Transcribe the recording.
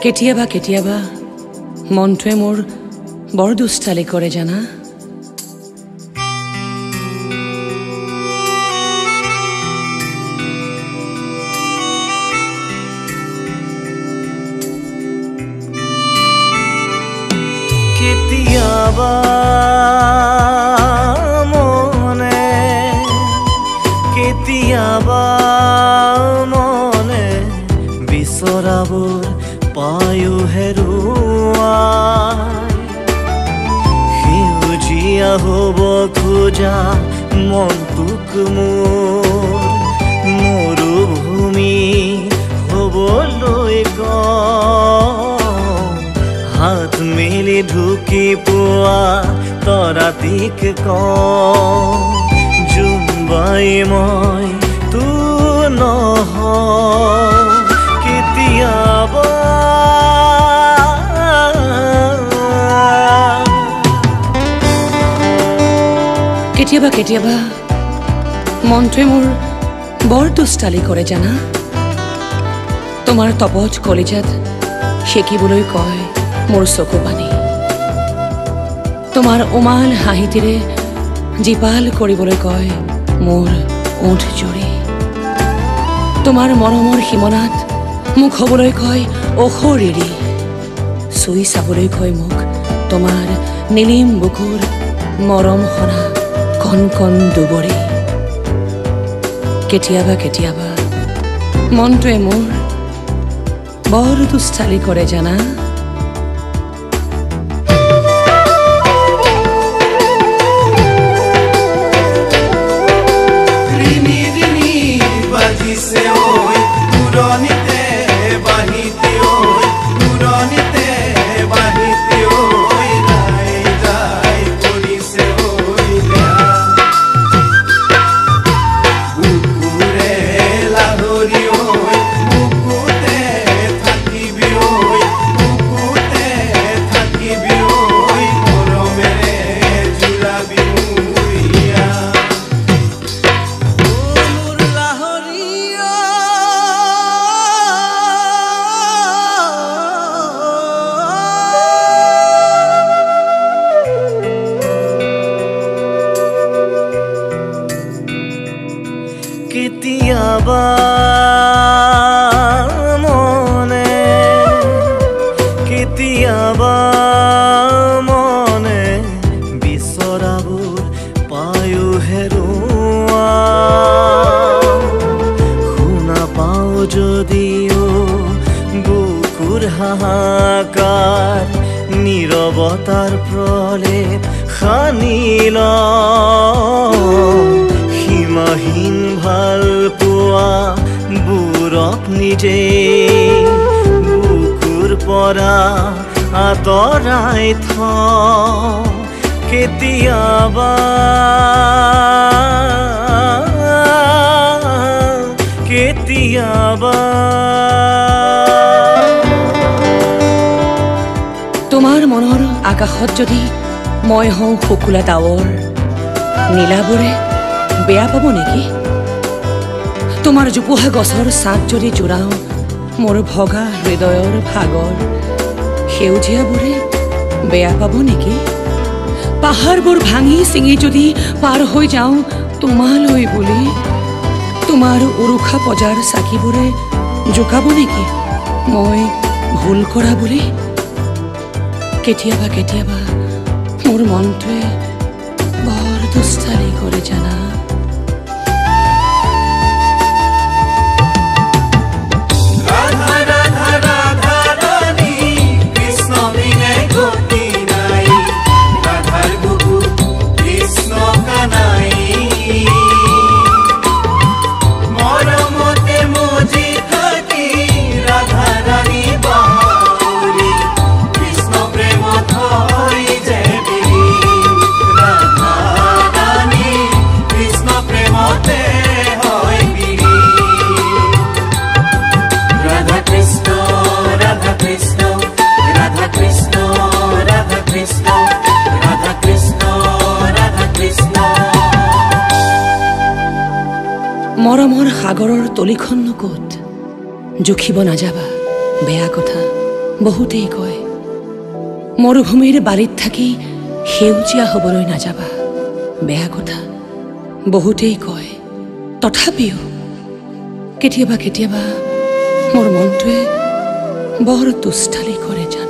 কেতিয়াবা কেতিয়াবা মনটোৱে মোৰ বৰ দুষ্টালি কৰে জানা। কেতিয়াবা মনে কেতিয়াবা মনে বিচৰাবোৰ পায়ো হেৰুৱাই সেউজীয়া হ'ব খোজা মনটোক মোৰ মৰুভূমি হ'বলৈ হাত মেলি ঢুকি পোৱা তৰাতিক জুম্বাই মই তো নহয় কেতিয়াবা কেতিয়াবা কেতিয়াবা মনটোৱে মোৰ বৰ দুষ্টালি কৰে জানা। তোমাৰ তপত কলিজাত সেকিবলৈ কয় মোৰ চকু পানী, তোমাৰ উমাল হাঁহিটিৰে জীপাল কৰিবলৈ কয় মোৰ ওঠ জুৰি, তোমাৰ মৰমৰ সীমনাত মোক হ'বলৈ কয় অশৰীৰী, চুই চাবলৈ কয় মোক তোমাৰ নীলিম বুকুৰ মৰম সনা কণ কণ দুবৰি। কেতিয়াবা কেতিয়াবা মনটোৱে মোৰ বৰ দুষ্টালি কৰে জানা। কেতিয়াবা মনে কেতিয়াবা মনে বিচৰাবোৰ পায়ো হেৰুৱাই শুনা পাওঁ যদিও বুকুৰ হাহাকাৰ নীৰৱতাৰ প্ৰলেপ সানি সীমাহীন ভাল পোৱা বুৰক নিজে বুকুৰ পৰা আঁতৰাই কেতিয়াবা কেতিয়াবা তোমাৰ মনৰ আকাশত যদি মই হওঁ শুকুলা ডাৱৰ, নীলাবোৰে বেয়া পাব নেকি? তোমাৰ জোপোহা গছৰ ছাঁত যদি জোৰাওঁ মোৰ ভগা হৃদয়ৰ ভাগৰ, সেউজীয়াবোৰে বেয়া পাব নেকি? পাহাৰবোৰ ভাঙি ছিঙি যদি পাৰ হৈ যাওঁ তোমালৈ বুলি, তোমাৰ উৰুষা পজাৰ চাকিবোৰে জোকাব নেকি মই ভুল কৰা বুলি? কেতিয়াবা কেতিয়াবা মোৰ মনটোৱে বৰ দুষ্টালি কৰে জানা। Krishna সাগৰৰ তলিখননো ক'ত জুখিব নাযাবা বেয়া কথা বহুতেই কয় মৰুভূমিৰ বাৰীত থাকি সেউজীয়া হ'বলৈ নাযাবা বেয়া কথা বহুতেই কয় তথাপিও কেতিয়াবা কেতিয়াবা মোৰ মনটোৱে বৰ তুষ্টালি কৰে জানো